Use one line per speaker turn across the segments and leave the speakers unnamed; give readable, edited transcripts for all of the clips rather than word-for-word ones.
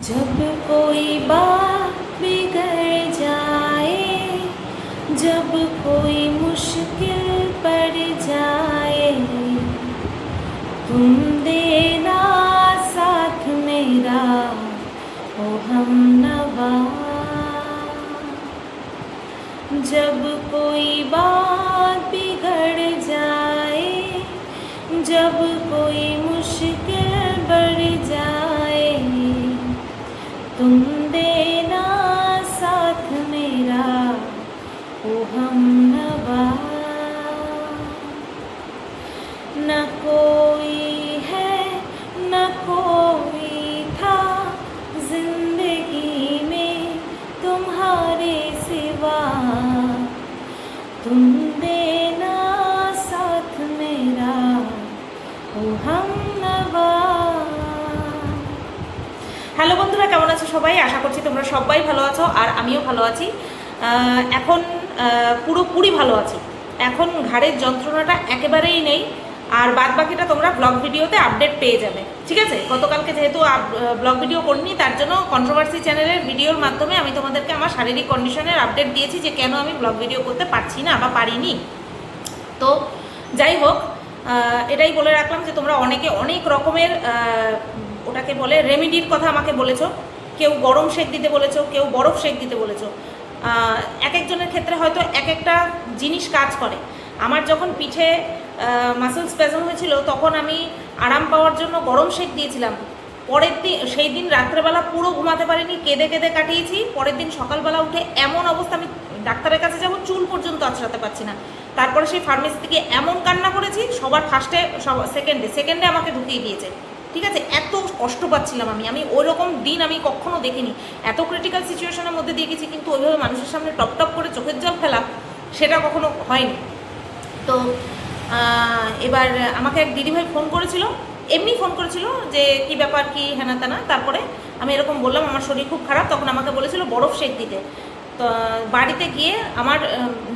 जब कोई बात बिगड़ जाए, जब कोई मुश्किल पड़ जाए, तुम देना साथ मेरा ओ हमनवा। जब कोई बात बिगड़ जाए, जब कोई मुश्किल बढ़ जाए, तुम देना साथ मेरा ओ हमनवा। न कोई है न कोई था जिंदगी में तुम्हारे सिवा, तुम देना साथ मेरा ओ हमनवा। হ্যালো বন্ধুরা, কেমন আছো সবাই? আশা করছি তোমরা সবাই ভালো আছো আর আমিও ভালো আছি। এখন পুরোপুরি ভালো আছি। এখন ঘাড়ের যন্ত্রণাটা একেবারেই নেই। আর বাদ বাকিটা তোমরা ব্লগ ভিডিওতে আপডেট পেয়ে যাবে, ঠিক আছে? গতকালকে যেহেতু ব্লগ ভিডিও করিনি, তার জন্য কন্ট্রোভার্সি চ্যানেলের ভিডিওর মাধ্যমে আমি তোমাদেরকে আমার শারীরিক কন্ডিশনের আপডেট দিয়েছি যে কেন আমি ব্লগ ভিডিও করতে পারছি না বা পারিনি। তো যাই হোক, এটাই বলে রাখলাম যে তোমরা অনেকে অনেক রকমের ওটাকে বলে রেমিডির কথা আমাকে বলেছো। কেউ গরম শেক দিতে বলেছো, কেউ বরফ শেক দিতে বলেছো। এক একজনের ক্ষেত্রে হয়তো এক একটা জিনিস কাজ করে। আমার যখন পিঠে মাসেল স্প্যাজম হয়েছিল তখন আমি আরাম পাওয়ার জন্য গরম শেক দিয়েছিলাম। পরের দিন, সেই দিন রাত্রেবেলা পুরো ঘুমাতে পারিনি, কেঁদে কেঁদে কাটিয়েছি। পরের দিন সকালবেলা উঠে এমন অবস্থা, আমি ডাক্তারের কাছে যাব চুল পর্যন্ত আঁচড়াতে পারছি না। তারপরে সেই ফার্মেসি থেকে এমন কান্না করেছি, সবার ফার্স্টে সেকেন্ডে আমাকে ঢুকিয়ে দিয়েছে, ঠিক আছে? এত কষ্ট পাচ্ছিলাম আমি ওই রকম দিন আমি কখনো দেখিনি। এত ক্রিটিক্যাল সিচুয়েশনের মধ্যে দিয়ে গেছি, কিন্তু ওইভাবে মানুষের সামনে টপ টপ করে চোখের জল ফেলা সেটা কখনো হয়নি। তো এবার আমাকে এক দিদিভাই ফোন করেছিল, এমনি ফোন করেছিল যে কি ব্যাপার, কি হেনা তেনা। তারপরে আমি এরকম বললাম আমার শরীর খুব খারাপ, তখন আমাকে বলেছিল বরফ শেক দিতে। তো বাড়িতে গিয়ে আমার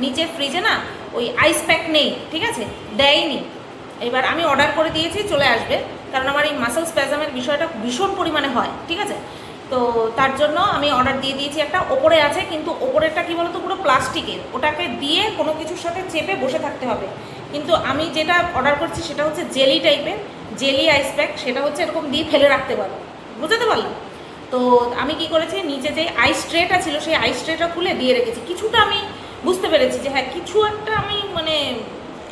নিচের ফ্রিজে না ওই আইস প্যাক নেই, ঠিক আছে, দেয়নি। এবার আমি অর্ডার করে দিয়েছি, চলে আসবে, কারণ আমার এই মাসেল স্প্যাজমের বিষয়টা ভীষণ পরিমাণে হয়, ঠিক আছে? তো তার জন্য আমি অর্ডার দিয়ে দিয়েছি। একটা ওপরে আছে, কিন্তু ওপরেরটা কী বলতো পুরো প্লাস্টিকের, ওটাকে দিয়ে কোনো কিছুর সাথে চেপে বসে থাকতে হবে। কিন্তু আমি যেটা অর্ডার করছি সেটা হচ্ছে জেলি টাইপের, জেলি আইস প্যাক। সেটা হচ্ছে এরকম দিয়ে ফেলে রাখতে পারো, বুঝতে পারলাম? তো আমি কি করেছি, নিচে যে আইস ট্রেটা ছিল সেই আইস ট্রেটা খুলে দিয়ে রেখেছি। কিছুটা আমি বুঝতে পেরেছি যে হ্যাঁ কিছু একটা আমি মানে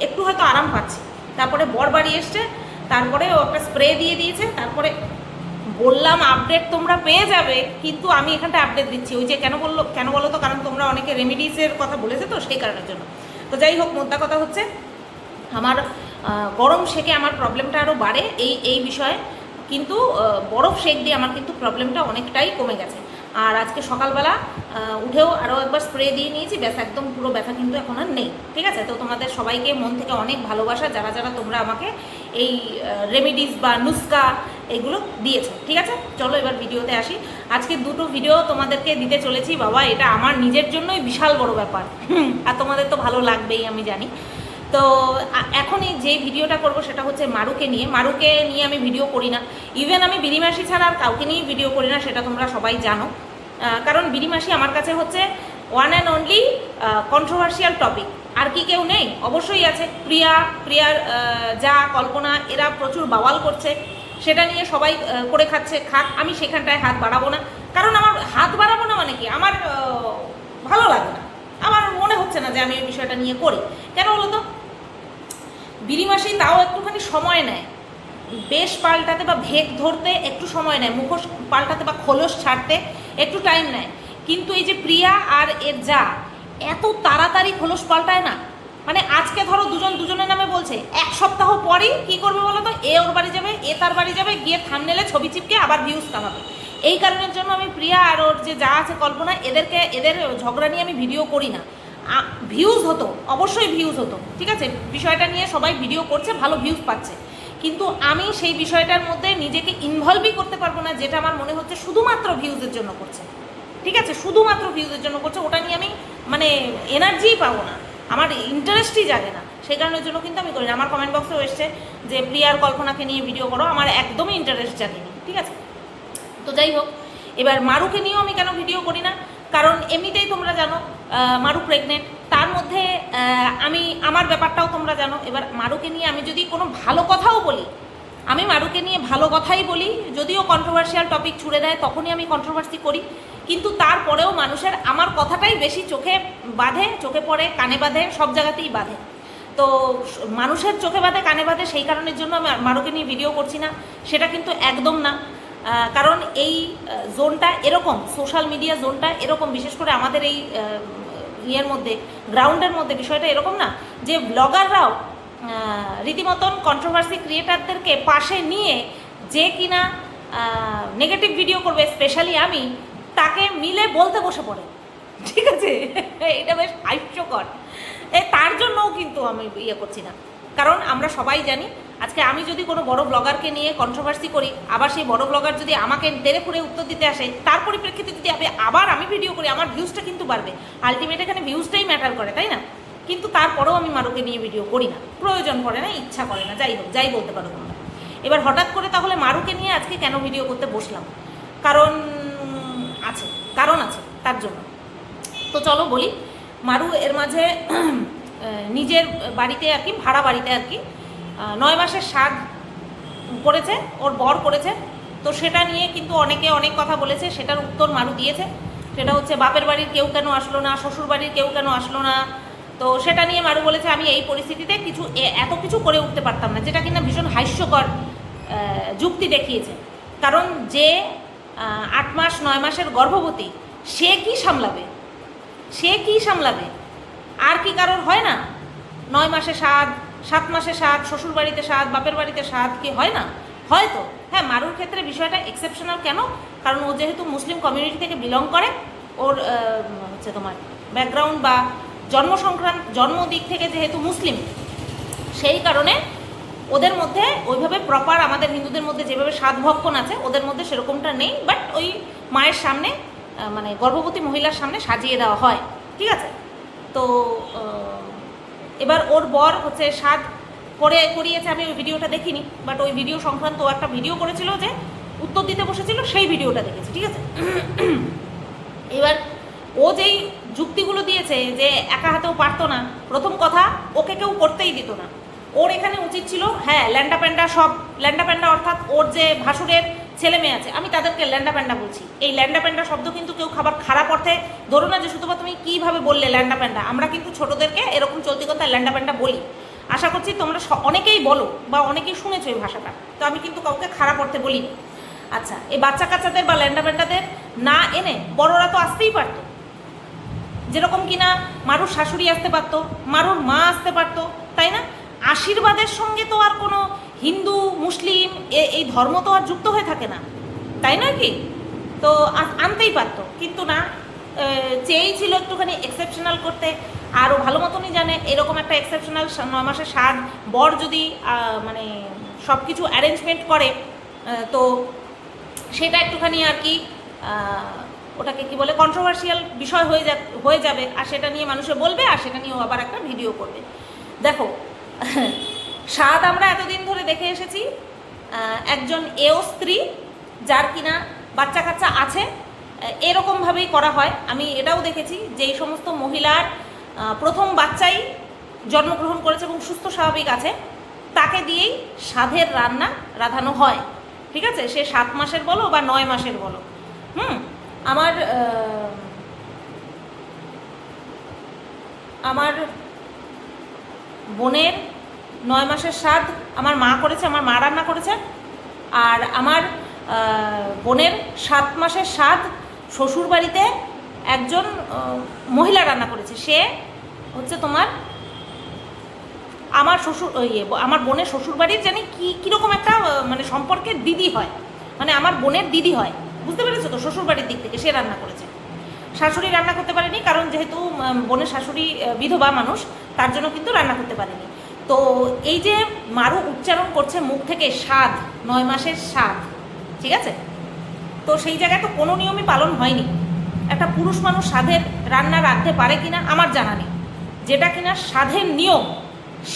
একটু হয়তো আরাম পাচ্ছি। তারপরে বর বাড়ি এসছে, তারপরে ও একটা স্প্রে দিয়ে দিয়েছে। তারপরে বললাম আপডেট তোমরা পেয়ে যাবে, কিন্তু আমি এখানটা আপডেট দিচ্ছি। ওই যে কেন বলো তো, কারণ তোমরা অনেকে রেমিডিসের কথা বলেছে তো, সেই কারণের জন্য। তো যাই হোক, মোদ্দা কথা হচ্ছে আমার গরম শেকে আমার প্রবলেমটা আরও বাড়ে এই বিষয়ে, কিন্তু বরফ শেক দিয়ে আমার কিন্তু প্রবলেমটা অনেকটাই কমে গেছে। আর আজকে সকালবেলা উঠেও আরও একবার স্প্রে দিয়ে নিয়েছি, ব্যাস একদম পুরো ব্যথা কিন্তু এখন আর নেই, ঠিক আছে? তো তোমাদের সবাইকে মন থেকে অনেক ভালোবাসা, যারা যারা তোমরা আমাকে এই রেমিডিস বা নুস্কা এগুলো দিয়েছো, ঠিক আছে? চলো এবার ভিডিওতে আসি। আজকে দুটো ভিডিও তোমাদেরকে দিতে চলেছি বাবা, এটা আমার নিজের জন্যই বিশাল বড় ব্যাপার, আর তোমাদের তো ভালো লাগবেই আমি জানি। তো এখনই যে ভিডিওটা করব সেটা হচ্ছে মারুকে নিয়ে আমি ভিডিও করি না। ইভেন আমি বিড়িমাসি ছাড়া আর কাউকে নিয়ে ভিডিও করি না, সেটা তোমরা সবাই জানো। কারণ বিড়িমাসি আমার কাছে হচ্ছে one and only controversial topic. আর কি কেউ নেই? অবশ্যই আছে। প্রিয়ার যা কল্পনা, এরা প্রচুর বাওয়াল করছে, সেটা নিয়ে সবাই করে খাক। আমি সেখানটায় হাত বাড়াবো না, কারণ আমার হাত বাড়াবো না মানে কি, আমার ভালো লাগে না, আমার মনে হচ্ছে না যে আমি এই বিষয়টা নিয়ে করি। কেন বলো তো? বিড়িমাসি তাও একটুখানি সময় নেয় বেশ পাল্টাতে বা ভেগ ধরতে, একটু সময় নেয় মুখোশ পাল্টাতে বা খোলস ছাড়তে একটু টাইম নেয়। কিন্তু এই যে প্রিয়া আর এর যা এত তাড়াতাড়ি খোলস পাল্টায় না, মানে আজকে ধরো দুজনের নামে বলছে, এক সপ্তাহ পরেই কী করবে বলো তো, এ ওর বাড়ি যাবে, এ তার বাড়ি যাবে, গিয়ে থাম্বনেলে ছবি চিপকে আবার ভিউজ কামাবে। এই কারণের জন্য আমি প্রিয়া আর ওর যে যা আছে কল্পনা, এদের ঝগড়া নিয়ে আমি ভিডিও করি না। ভিউজ হতো, অবশ্যই ভিউজ হতো, ঠিক আছে? বিষয়টা নিয়ে সবাই ভিডিও করছে, ভালো ভিউজ পাচ্ছে, কিন্তু আমি সেই বিষয়টার মধ্যে নিজেকে ইনভলভই করতে পারবো না, যেটা আমার মনে হচ্ছে শুধুমাত্র ভিউজের জন্য করছে, ঠিক আছে? শুধুমাত্র ভিউজের জন্য করছে, ওটা নিয়ে আমি মানে এনার্জিই পাবো না, আমার ইন্টারেস্টই জাগে না। সেই কারণের জন্য কিন্তু আমি করি না। আমার কমেন্ট বক্সেও এসছে যে প্রিয়ার কল্পনাকে নিয়ে ভিডিও করো, আমার একদমই ইন্টারেস্ট জাগেনি, ঠিক আছে? তো যাই হোক, এবার মারুকে নিয়েও আমি কেন ভিডিও করি না, কারণ এমনিতেই তোমরা জানো মারু প্রেগনেন্ট, তার মধ্যে আমি আমার ব্যাপারটাও তোমরা জানো। এবার মারুকে নিয়ে আমি যদি কোনো ভালো কথাও বলি, আমি মারুকে নিয়ে ভালো কথাই বলি, যদিও কন্ট্রোভার্সিয়াল টপিক ছুড়ে দেয় তখনই আমি কন্ট্রোভার্সি করি, কিন্তু তারপরেও মানুষের আমার কথাটাই বেশি চোখে বাঁধে, চোখে পড়ে, কানে বাঁধে, সব জায়গাতেই বাঁধে। তো মানুষের চোখে বাঁধে, কানে বাঁধে, সেই কারণের জন্য আমি মারুকে নিয়ে ভিডিও করছি না, সেটা কিন্তু একদম না। কারণ এই জোনটা এরকম, সোশ্যাল মিডিয়া জোনটা এরকম, বিশেষ করে আমাদের এই ইয়ের মধ্যে, গ্রাউন্ডের মধ্যে বিষয়টা এরকম না যে ব্লগাররাও রীতিমতন কন্ট্রোভার্সি ক্রিয়েটারদেরকে পাশে নিয়ে যে কিনা নেগেটিভ ভিডিও করবে, স্পেশালি আমি, তাকে মিলে বলতে বসে পড়ে, ঠিক আছে? এটা বেশ হাস্যকর। তার জন্যও কিন্তু আমি ইয়ে করছি না, কারণ আমরা সবাই জানি আজকে আমি যদি কোনো বড় ব্লগারকে নিয়ে কন্ট্রোভার্সি করি, আবার সেই বড় ব্লগার যদি আমাকে তেড়ে ফুড়ে উত্তর দিতে আসে, তার পরিপ্রেক্ষিতে যদি আবার আমি ভিডিও করি, আমার ভিউজটা কিন্তু বাড়বে। আলটিমেট এখানে ভিউজটাই ম্যাটার করে, তাই না? কিন্তু তারপরেও আমি মারুকে নিয়ে ভিডিও করি না, প্রয়োজন পড়ে না, ইচ্ছা করে না, যাই হোক, যাই বলতে পারো তোমরা। এবার হঠাৎ করে তাহলে মারুকে নিয়ে আজকে কেন ভিডিও করতে বসলাম? কারণ আছে তার জন্য। তো চলো বলি, মারু এর মাঝে নিজের বাড়িতে আর কি, ভাড়া বাড়িতে আর কি 9 মাসের স্বাদ করেছে, ওর বর করেছে। তো সেটা নিয়ে কিন্তু অনেকে অনেক কথা বলেছে, সেটার উত্তর মারু দিয়েছে। সেটা হচ্ছে বাপের বাড়ির কেউ কেন আসলো না, শ্বশুর বাড়ির কেউ কেন আসলো না। তো সেটা নিয়ে মারু বলেছে আমি এই পরিস্থিতিতে এত কিছু করে উঠতে পারতাম না, যেটা কিনা ভীষণ হাস্যকর যুক্তি দেখিয়েছে। কারণ যে 8 মাস 9 মাসের গর্ভবতী, সে কি সামলাবে? আর কি কারোর হয় না? 9 মাসে স্বাদ, 7 মাসে স্বাদ, শ্বশুর বাড়িতে স্বাদ, বাপের বাড়িতে স্বাদ, কি হয় না? হয়তো হ্যাঁ, মারুর ক্ষেত্রে বিষয়টা এক্সেপশনাল। কেন? কারণ ও যেহেতু মুসলিম কমিউনিটি থেকে বিলং করে, ওর হচ্ছে তোমার ব্যাকগ্রাউন্ড বা জন্ম দিক থেকে যেহেতু মুসলিম, সেই কারণে ওদের মধ্যে ওইভাবে প্রপার আমাদের হিন্দুদের মধ্যে যেভাবে স্বাদ ভক্ষণ আছে, ওদের মধ্যে সেরকমটা নেই। বাট ওই মায়ের সামনে, মানে গর্ভবতী মহিলার সামনে সাজিয়ে দেওয়া হয়, ঠিক আছে? তো এবার ওর বর হচ্ছে স্বাদ করিয়েছে, আমি ওই ভিডিওটা দেখিনি, বাট ওই ভিডিও সংক্রান্ত ও একটা ভিডিও করেছিল যে উত্তর দিতে বসেছিল, সেই ভিডিওটা দেখেছি, ঠিক আছে? এবার ও যেই যুক্তিগুলো দিয়েছে যে একা হাতেও পারতো না, প্রথম কথা ওকে কেউ করতেই দিত না। ওর এখানে উচিত ছিল, হ্যাঁ, ল্যান্ডা প্যান্ডা অর্থাৎ ওর যে ভাসুরের ছেলে মেয়ে আছে, আমি তাদেরকে ল্যান্ডা প্যান্ডা বলছি। এই ল্যান্ডা প্যান্ডা শব্দ কিন্তু কেউ খারাপ অর্থে ধরো না, যে শুধুমাত্র তুমি কীভাবে বললে ল্যান্ডা প্যান্ডা। আমরা কিন্তু ছোটোদেরকে এরকম চলতি কথায় ল্যান্ডা প্যান্ডা বলি। আশা করছি তোমরা অনেকেই বলো বা অনেকেই শুনেছো এই ভাষাটা, তো আমি কিন্তু কাউকে খারাপ অর্থে বলিনি। আচ্ছা, এই বাচ্চা কাচ্চাদের বা ল্যান্ডা প্যান্ডাদের না এনে বড়রা তো আসতেই পারতো, যেরকম কিনা মারুর শাশুড়ি আসতে পারতো, মারুর মা আসতে পারতো, তাই না? আশীর্বাদের সঙ্গে তো আর কোনো হিন্দু মুসলিম এই ধর্ম তো আর যুক্ত হয়ে থাকে না, তাই নয় কি? তো আনতেই পারতো, কিন্তু না, চেয়েই ছিল একটুখানি এক্সেপশনাল করতে। আরও ভালো মতনই জানে এরকম একটা এক্সেপশনাল 9 মাসের স্বাদ বর যদি মানে সব কিছু অ্যারেঞ্জমেন্ট করে, তো সেটা একটুখানি আর কি ওটাকে কি বলে, কন্ট্রোভার্সিয়াল বিষয় হয়ে যাবে, আর সেটা নিয়ে মানুষে বলবে, আর সেটা নিয়েও আবার একটা ভিডিও করবে। দেখো, স্বাদ আমরা এতদিন ধরে দেখে এসেছি একজন এও স্ত্রী যার কিনা বাচ্চা কাচ্চা আছে, এরকমভাবেই করা হয়। আমি এটাও দেখেছি যে এই সমস্ত মহিলার প্রথম বাচ্চাই জন্মগ্রহণ করেছে এবং সুস্থ স্বাভাবিক আছে, তাকে দিয়েই স্বাদের রান্না রাঁধানো হয়, ঠিক আছে? সে 7 মাসের বলো বা 9 মাসের বলো। আমার বোনের 9 মাসের স্বাদ আমার মা করেছে, আমার মা রান্না করেছে। আর আমার বোনের 7 মাসের স্বাদ শ্বশুরবাড়িতে একজন মহিলা রান্না করেছে। সে হচ্ছে তোমার আমার বোনের শ্বশুরবাড়ির জানি কীরকম একটা মানে সম্পর্কের দিদি হয়, মানে আমার বোনের দিদি হয়, বুঝতে পেরেছো তো? শ্বশুরবাড়ির দিক থেকে সে রান্না করেছে, শাশুড়ি রান্না করতে পারেনি, কারণ যেহেতু বোনের শাশুড়ি বিধবা মানুষ, তার জন্য কিন্তু রান্না করতে পারেনি। তো এই যে মারু উচ্চারণ করছে মুখ থেকে স্বাদ, 9 মাসের স্বাদ, ঠিক আছে? তো সেই জায়গায় তো কোনো নিয়মই পালন হয়নি। একটা পুরুষ মানুষ স্বাদের রান্না রাঁধতে পারে কিনা আমার জানা নেই, যেটা কিনা স্বাদের নিয়ম,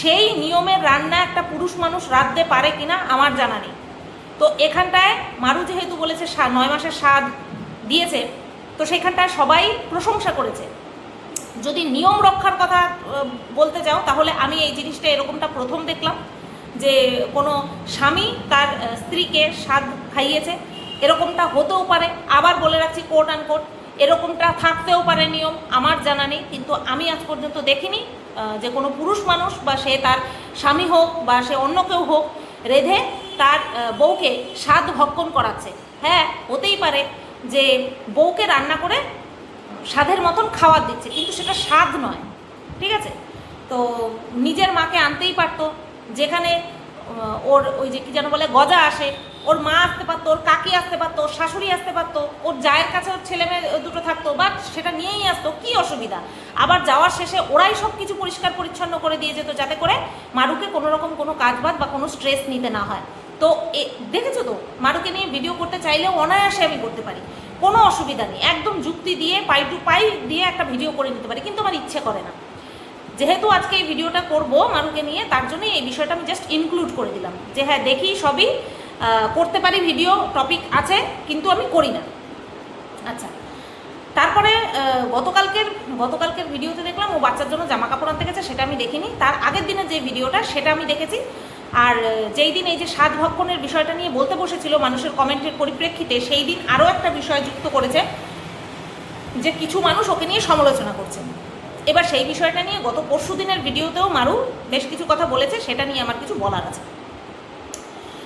সেই নিয়মের রান্না একটা পুরুষ মানুষ রাঁধতে পারে কিনা আমার জানা নেই। তো এখানটায় মারু যেহেতু বলেছে 9 মাসের স্বাদ দিয়েছে, তো সেখানটায় সবাই প্রশংসা করেছে। যদি নিয়ম রক্ষার কথা বলতে যাও, তাহলে আমি এই জিনিসটা এরকমটা প্রথম দেখলাম যে কোনো স্বামী তার স্ত্রীকে স্বাদ খাইয়েছে, এরকমটা হতেও পারে। আবার বলে রাখছি, কোট অ্যান্ড কোট, এরকমটা থাকতেও পারে নিয়ম, আমার জানা নেই, কিন্তু আমি আজ পর্যন্ত দেখিনি যে কোনো পুরুষ মানুষ বা সে তার স্বামী হোক বা সে অন্য কেউ হোক রেধে তার বউকে স্বাদ ভক্ষণ করাচ্ছে। হ্যাঁ, হতেই পারে যে বউকে রান্না করে স্বাদের মতন খাওয়ার দিচ্ছে, কিন্তু সেটা স্বাদ নয়, ঠিক আছে? তো নিজের মাকে আনতেই পারতো, যেখানে ওর ওই যে কি যেন বলে গজা আসে, ওর মা আসতে পারতো, ওর কাকি আসতে পারতো, ওর শাশুড়ি আসতে পারতো, ওর জায়ের কাছে ওর ছেলে মেয়ে দুটো থাকতো, বা সেটা নিয়েই আসতো, কি অসুবিধা? আবার যাওয়ার শেষে ওরাই সব কিছু পরিষ্কার পরিচ্ছন্ন করে দিয়ে যেত, যাতে করে মারুকে কোনো রকম কোনো কাজবাজ বা কোনো স্ট্রেস নিতে না হয়। তো দেখেছো তো, মারুকে নিয়ে ভিডিও করতে চাইলেও অনায়াসে আমি করতে পারি, কোনো অসুবিধা নেই, একদম যুক্তি দিয়ে পাই টু পাই দিয়ে একটা ভিডিও করে নিতে পারি, কিন্তু আমার ইচ্ছে করে না। যেহেতু আজকে এই ভিডিওটা করব মারুকে নিয়ে, তার জন্যই এই বিষয়টা আমি জাস্ট ইনক্লুড করে দিলাম যে হ্যাঁ, দেখি সবই করতে পারি, ভিডিও টপিক আছে, কিন্তু আমি করি না। আচ্ছা, তারপরে গতকালকের ভিডিওতে দেখলাম ও বাচ্চার জন্য জামা কাপড় আনতে গেছে, সেটা আমি দেখিনি। তার আগের দিনের যে ভিডিওটা সেটা আমি দেখেছি। আর যেই দিন এই যে স্বাদ ভক্ষণের বিষয়টা নিয়ে বলতে বসেছিল মানুষের কমেন্টের পরিপ্রেক্ষিতে, সেই দিন আরও একটা বিষয় যুক্ত করেছে যে কিছু মানুষ ওকে নিয়ে সমালোচনা করছে। এবার সেই বিষয়টা নিয়ে গত পরশু দিনের ভিডিওতেও মারু বেশ কিছু কথা বলেছে, সেটা নিয়ে আমার কিছু বলার আছে।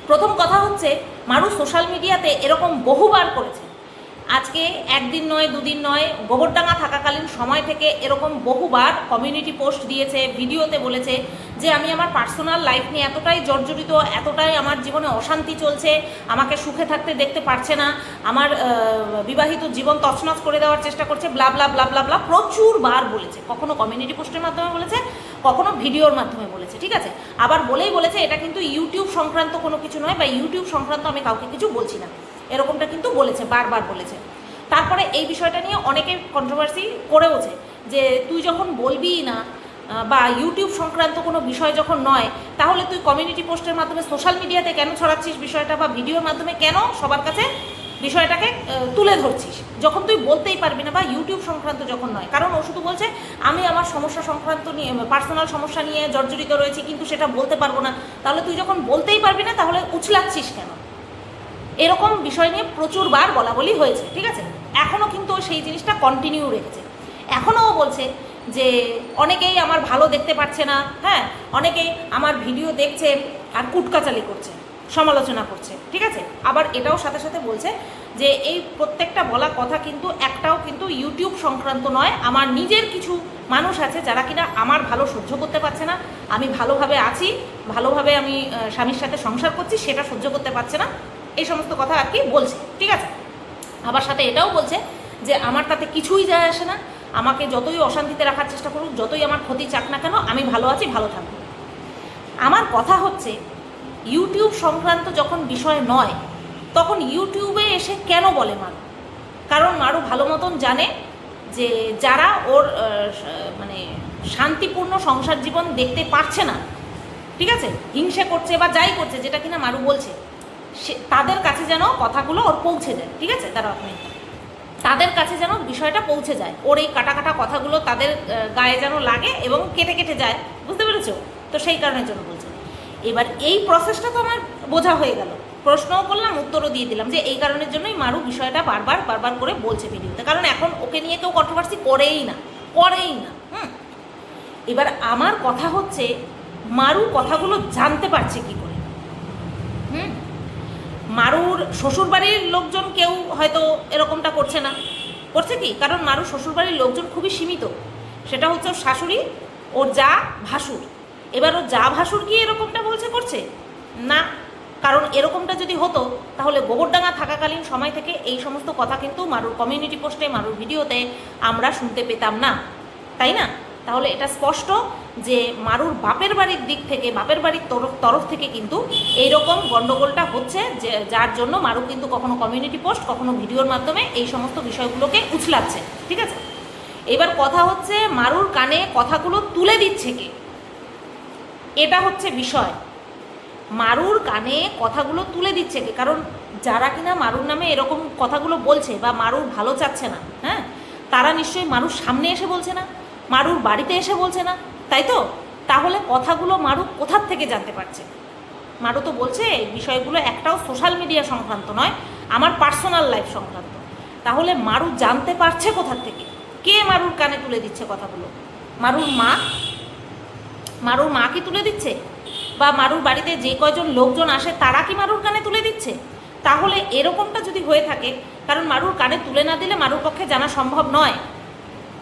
প্রথম কথা হচ্ছে, মারু সোশ্যাল মিডিয়াতে এরকম বহুবার করেছে, আজকে একদিন নয় দুদিন নয়, গোবরডাঙ্গা থাকাকালীন সময় থেকে এরকম বহুবার কমিউনিটি পোস্ট দিয়েছে, ভিডিওতে বলেছে যে আমি আমার পার্সোনাল লাইফ নিয়ে এতটাই জর্জরিত, এতটাই আমার জীবনে অশান্তি চলছে, আমাকে সুখে থাকতে দেখতে পারছে না, আমার বিবাহিত জীবন তছনছ করে দেওয়ার চেষ্টা করছে, ব্লা ব্লা ব্লা ব্লা ব্লা, প্রচুর বার বলেছে। কখনো কমিউনিটি পোস্টের মাধ্যমে বলেছে, কখনো ভিডিওর মাধ্যমে বলেছে, ঠিক আছে? আবার বলেছে এটা কিন্তু ইউটিউব সংক্রান্ত কোনো কিছু নয়, বা ইউটিউব সংক্রান্ত আমি কাউকে কিছু বলছি না, এরকমটা কিন্তু বলেছে, বারবার বলেছে। তারপরে এই বিষয়টা নিয়ে অনেকে কন্ট্রোভার্সি করেওছে যে তুই যখন বলবি না বা ইউটিউব সংক্রান্ত কোনো বিষয় যখন নয়, তাহলে তুই কমিউনিটি পোস্টের মাধ্যমে সোশ্যাল মিডিয়াতে কেন ছড়াচ্ছিস বিষয়টা, বা ভিডিওর মাধ্যমে কেন সবার কাছে বিষয়টাকে তুলে ধরছিস, যখন তুই বলতেই পারবি না, বা ইউটিউব সংক্রান্ত যখন নয়। কারণ ও শুধু বলছে আমি আমার সমস্যা সংক্রান্ত নিয়ে, পার্সোনাল সমস্যা নিয়ে জর্জরিত রয়েছি, কিন্তু সেটা বলতে পারবো না। তাহলে তুই যখন বলতেই পারবি না, তাহলে উছলাচ্ছিস কেন? এরকম বিষয় নিয়ে প্রচুরবার বলাবলি হয়েছে, ঠিক আছে? এখনও কিন্তু সেই জিনিসটা কন্টিনিউ রেখেছে। এখনও বলছে যে অনেকেই আমার ভালো দেখতে পাচ্ছে না, হ্যাঁ, অনেকেই আমার ভিডিও দেখছে আর কুটকাচালি করছে, সমালোচনা করছে, ঠিক আছে? আবার এটাও সাথে সাথে বলছে যে এই প্রত্যেকটা বলা কথা কিন্তু একটাও কিন্তু ইউটিউব সংক্রান্ত নয়, আমার নিজের কিছু মানুষ আছে যারা কিনা আমার ভালো সহ্য করতে পারছে না, আমি ভালোভাবে আছি, ভালোভাবে আমি স্বামীর সাথে সংসার করছি, সেটা সহ্য করতে পারছে না, এই সমস্ত কথা আর কি বলছে, ঠিক আছে? আবার সাথে এটাও বলছে যে আমার তাতে কিছুই যায় আসে না, আমাকে যতই অশান্তিতে রাখার চেষ্টা করুক, যতই আমার ক্ষতি চাক না কেন, আমি ভালো আছি, ভালো থাকবো। আমার কথা হচ্ছে, ইউটিউব সংক্রান্ত যখন বিষয় নয়, তখন ইউটিউবে এসে কেন বলে মারু? কারণ মারু ভালো মতন জানে যে যারা ওর মানে শান্তিপূর্ণ সংসার জীবন দেখতে পারছে না, ঠিক আছে, হিংসে করছে বা যাই করছে, যেটা কিনা মারু বলছে, সে তাদের কাছে যেন কথাগুলো ওর পৌঁছে যায়, ঠিক আছে? তারা তাদের কাছে যেন বিষয়টা পৌঁছে যায়, ওর এই কাটা কাটা কথাগুলো তাদের গায়ে যেন লাগে এবং কেটে কেটে যায়, বুঝতে পেরেছো? তো সেই কারণের জন্য বলছে। এবার এই প্রসেসটা তো আমার বোঝা হয়ে গেল, প্রশ্নও করলাম, উত্তরও দিয়ে দিলাম যে এই কারণের জন্যই মারু বিষয়টা বারবার করে বলছে ভিডিওতে, কারণ এখন ওকে নিয়ে কেউ কন্ট্রোভার্সি করেই না। এবার আমার কথা হচ্ছে, মারু কথাগুলো জানতে পারছে কি করে? মারুর শ্বশুরবাড়ির লোকজন কেউ হয়তো এরকমটা করছে না, করছে কি? কারণ মারুর শ্বশুরবাড়ির লোকজন খুবই সীমিত, সেটা হচ্ছে ওর শাশুড়ি, ওর যা, ভাসুর। এবার ওর যা ভাসুর কি এরকমটা বলছে করছে না, কারণ এরকমটা যদি হতো তাহলে গোবরডাঙ্গা থাকাকালীন সময় থেকে এই সমস্ত কথা কিন্তু মারুর কমিউনিটি পোস্টে, মারুর ভিডিওতে আমরা শুনতে পেতাম না, তাই না? তাহলে এটা স্পষ্ট যে মারুর বাপের বাড়ির দিক থেকে, বাপের বাড়ির তরফ থেকে কিন্তু এইরকম গণ্ডগোলটা হচ্ছে, যে যার জন্য মারু কিন্তু কখনো কমিউনিটি পোস্ট, কখনো ভিডিওর মাধ্যমে এই সমস্ত বিষয়গুলোকে উছলাচ্ছে, ঠিক আছে? এবার কথা হচ্ছে, মারুর কানে কথাগুলো তুলে দিচ্ছে কে? এটা হচ্ছে বিষয়। মারুর কানে কথাগুলো তুলে দিচ্ছে কে? কারণ যারা কিনা মারুর নামে এরকম কথাগুলো বলছে বা মারুর ভালো চাচ্ছে না, হ্যাঁ, তারা নিশ্চয়ই মারুর সামনে এসে বলছে না, মারুর বাড়িতে এসে বলছে না, তাই তো? তাহলে কথাগুলো মারু কোথার থেকে জানতে পারছে? মারু তো বলছে এই বিষয়গুলো একটাও সোশ্যাল মিডিয়া সংক্রান্ত নয়, আমার পার্সোনাল লাইফ সংক্রান্ত। তাহলে মারু জানতে পারছে কোথার থেকে? কে মারুর কানে তুলে দিচ্ছে কথাগুলো? মারুর মা? মারুর মা কি তুলে দিচ্ছে? বা মারুর বাড়িতে যে কয়জন লোকজন আসে তারা কি মারুর কানে তুলে দিচ্ছে? তাহলে এরকমটা যদি হয়ে থাকে, কারণ মারুর কানে তুলে না দিলে মারুর পক্ষে জানা সম্ভব নয়,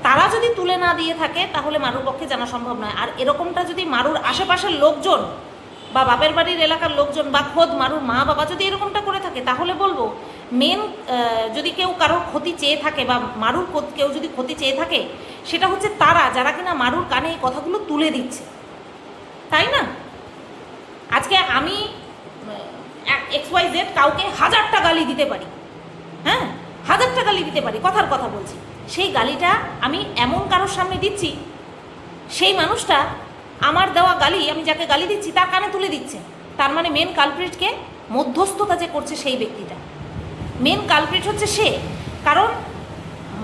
তারা যদি তুলে না দিয়ে থাকে তাহলে মারুর পক্ষে জানা সম্ভব নয়। আর এরকমটা যদি মারুর আশেপাশের লোকজন বা বাপের বাড়ির এলাকার লোকজন বা খোদ মারুর মা বাবা যদি এরকমটা করে থাকে, তাহলে বলবো মেন যদি কেউ কারোর ক্ষতি চেয়ে থাকে বা মারুর কেউ যদি ক্ষতি চেয়ে থাকে, সেটা হচ্ছে তারা যারা কিনা মারুর কানে এই কথাগুলো তুলে দিচ্ছে, তাই না? আজকে আমি XYZ কাউকে 1000টা গালি দিতে পারি, হ্যাঁ, 1000টা গালি দিতে পারি, কথার কথা বলছি। সেই গালিটা আমি এমন কারোর সামনে দিচ্ছি, সেই মানুষটা আমার দেওয়া গালি, আমি যাকে গালি দিচ্ছি তার কানে তুলে দিচ্ছে। তার মানে মেন কালপ্রিটকে মধ্যস্থতা যে করছে সেই ব্যক্তিটা, মেন কালপ্রিট হচ্ছে সে। কারণ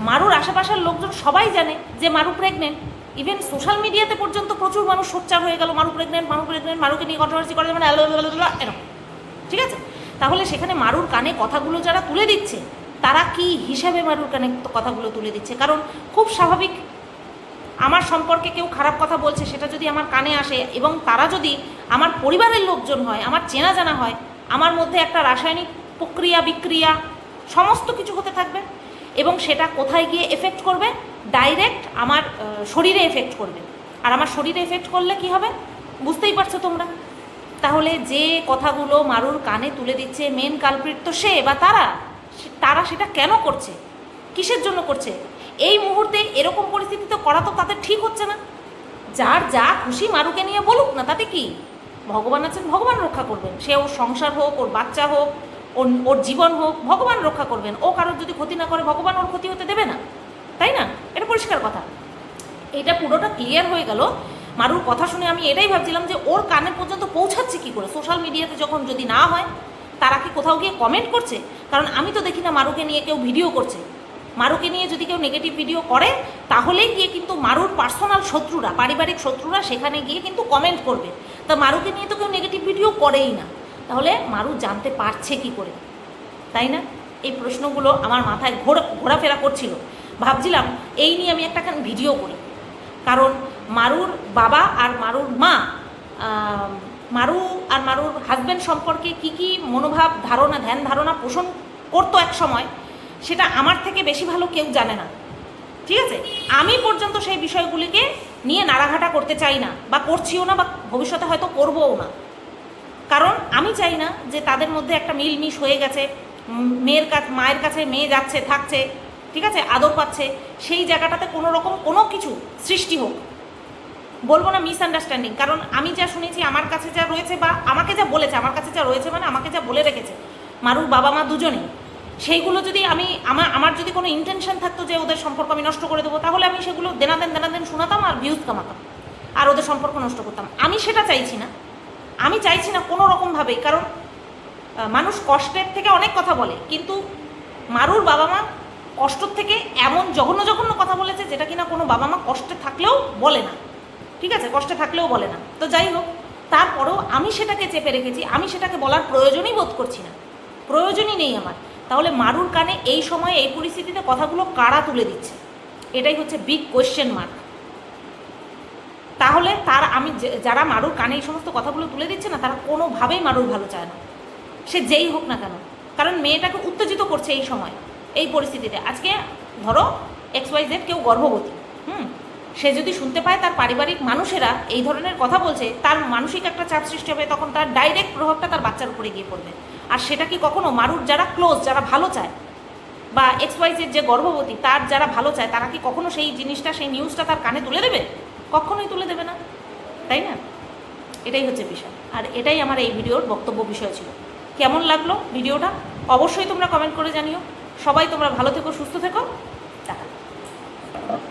মারুর আশেপাশের লোকজন সবাই জানে যে মারু প্রেগনেন্ট। ইভেন সোশ্যাল মিডিয়াতে পর্যন্ত প্রচুর মানুষ সোচ্চার হয়ে গেল মারু প্রেগনেন্ট, মারু প্রেগনেন্ট, মারুকে নিয়ে কন্ট্রোভার্সি করা যাবে না, এরকম, ঠিক আছে? তাহলে সেখানে মারুর কানে কথাগুলো যারা তুলে দিচ্ছে তারা কি হিসাবে মারুর কানে কথাগুলো তুলে দিচ্ছে? কারণ খুব স্বাভাবিক, আমার সম্পর্কে কেউ খারাপ কথা বলছে, সেটা যদি আমার কানে আসে এবং তারা যদি আমার পরিবারের লোকজন হয়, আমার চেনা জানা হয়, আমার মধ্যে একটা রাসায়নিক প্রক্রিয়া বিক্রিয়া সমস্ত কিছু হতে থাকবে এবং সেটা কোথায় গিয়ে এফেক্ট করবে? ডাইরেক্ট আমার শরীরে এফেক্ট করবে। আর আমার শরীরে এফেক্ট করলে কি হবে বুঝতেই পারছো তোমরা। তাহলে যে কথাগুলো মারুর কানে তুলে দিচ্ছে মেন কালপ্রিট তো সে বা তারা সেটা কেন করছে, কিসের জন্য করছে? এই মুহূর্তে এরকম পরিস্থিতিতে করা তো তাদের ঠিক হচ্ছে না। যার যা খুশি মারুকে নিয়ে বলুক না, তাতে কি? ভগবান আছেন, ভগবান রক্ষা করবেন। সে ওর সংসার হোক, ওর বাচ্চা হোক, ওর জীবন হোক, ভগবান রক্ষা করবেন। ও কারোর যদি ক্ষতি না করে ভগবান ওর ক্ষতি হতে দেবে না, তাই না? এটা পরিষ্কার কথা। এটা পুরোটা ক্লিয়ার হয়ে গেল। মারুর কথা শুনে আমি এটাই ভাবছিলাম যে ওর কানে পর্যন্ত পৌঁছাচ্ছে কী করে? সোশ্যাল মিডিয়াতে যখন যদি না হয়, তারা কি কোথাও গিয়ে কমেন্ট করছে? কারণ আমি তো দেখি না মারুকে নিয়ে কেউ ভিডিও করছে। মারুকে নিয়ে যদি কেউ নেগেটিভ ভিডিও করে তাহলেই গিয়ে কিন্তু মারুর পার্সোনাল শত্রুরা, পারিবারিক শত্রুরা সেখানে গিয়ে কিন্তু কমেন্ট করবে। তা মারুকে নিয়ে তো কেউ নেগেটিভ ভিডিও করেই না, তাহলে মারু জানতে পারছে কি করে, তাই না? এই প্রশ্নগুলো আমার মাথায় ঘোরাফেরা করছিল। ভাবছিলাম এই নিয়ে আমি একটা ভিডিও করি, কারণ মারুর বাবা আর মারুর মা, মারু আর মারুর হাজব্যান্ড সম্পর্কে কি কি মনোভাব, ধারণা, ধ্যান ধারণা পোষণ করতো এক সময়, সেটা আমার থেকে বেশি ভালো কেউ জানে না, ঠিক আছে? আমি পর্যন্ত সেই বিষয়গুলিকে নিয়ে নাড়াঘাটা করতে চাই না, বা করছিও না, বা ভবিষ্যতে হয়তো করবও না। কারণ আমি চাই না যে তাদের মধ্যে একটা মিলমিশ হয়ে গেছে, মায়ের কাছে মেয়ে যাচ্ছে, থাকছে, ঠিক আছে, আদর পাচ্ছে, সেই জায়গাটাতে কোনো রকম কোনো কিছু সৃষ্টি হোক। বলবো না মিসআন্ডারস্ট্যান্ডিং, কারণ আমি যা শুনেছি, আমার কাছে যা রয়েছে, বা আমাকে যা বলেছে, আমার কাছে যা রয়েছে মানে আমাকে যা বলে রেখেছে মারুর বাবা মা দুজনেই, সেইগুলো যদি আমার যদি কোনো ইন্টেনশন থাকতো যে ওদের সম্পর্ক আমি নষ্ট করে দেবো, তাহলে আমি সেগুলো দেনাদেন শোনাতাম আর ভিউজ কামাতাম আর ওদের সম্পর্ক নষ্ট করতাম। আমি সেটা চাইছি না, আমি চাইছি না কোনো রকমভাবেই। কারণ মানুষ কষ্টের থেকে অনেক কথা বলে, কিন্তু মারুর বাবা মা কষ্টর থেকে এমন জঘন্য জঘন্য কথা বলেছে যেটা কিনা কোনো বাবা মা কষ্টে থাকলেও বলে না, ঠিক আছে, কষ্টে থাকলেও বলে না। তো যাই হোক, তারপরেও আমি সেটাকে চেপে রেখেছি, আমি সেটাকে বলার প্রয়োজনই বোধ করছি না, প্রয়োজনই নেই আমার। তাহলে মারুর কানে এই সময়ে এই পরিস্থিতিতে কথাগুলো কারা তুলে দিচ্ছে? এটাই হচ্ছে বিগ কোয়েশ্চেন মার্ক। তাহলে যারা মারুর কানে এই সমস্ত কথাগুলো তুলে দিচ্ছে না, তারা কোনোভাবেই মারুর ভালো চায় না, সে যেই হোক না কেন। কারণ মেয়েটাকে উত্তেজিত করছে এই সময়, এই পরিস্থিতিতে। আজকে ধরো XYZ কেউ গর্ভবতী, সে যদি শুনতে পায় তার পারিবারিক মানুষেরা এই ধরনের কথা বলছে, তার মানসিক একটা চাপ সৃষ্টি হবে, তখন তার ডাইরেক্ট প্রভাবটা তার বাচ্চার উপরে গিয়ে পড়বে। আর সেটা কি কখনো মারুর যারা ক্লোজ, যারা ভালো চায়, বা XYZ যে গর্ভবতী তার যারা ভালো চায়, তারা কি কখনো সেই জিনিসটা, সেই নিউজটা তার কানে তুলে দেবে? কখনোই তুলে দেবে না, তাই না? এটাই হচ্ছে বিষয়। আর এটাই আমার এই ভিডিওর বক্তব্য বিষয় ছিল। কেমন লাগলো ভিডিওটা অবশ্যই তোমরা কমেন্ট করে জানিও। সবাই তোমরা ভালো থেকো, সুস্থ থেকো।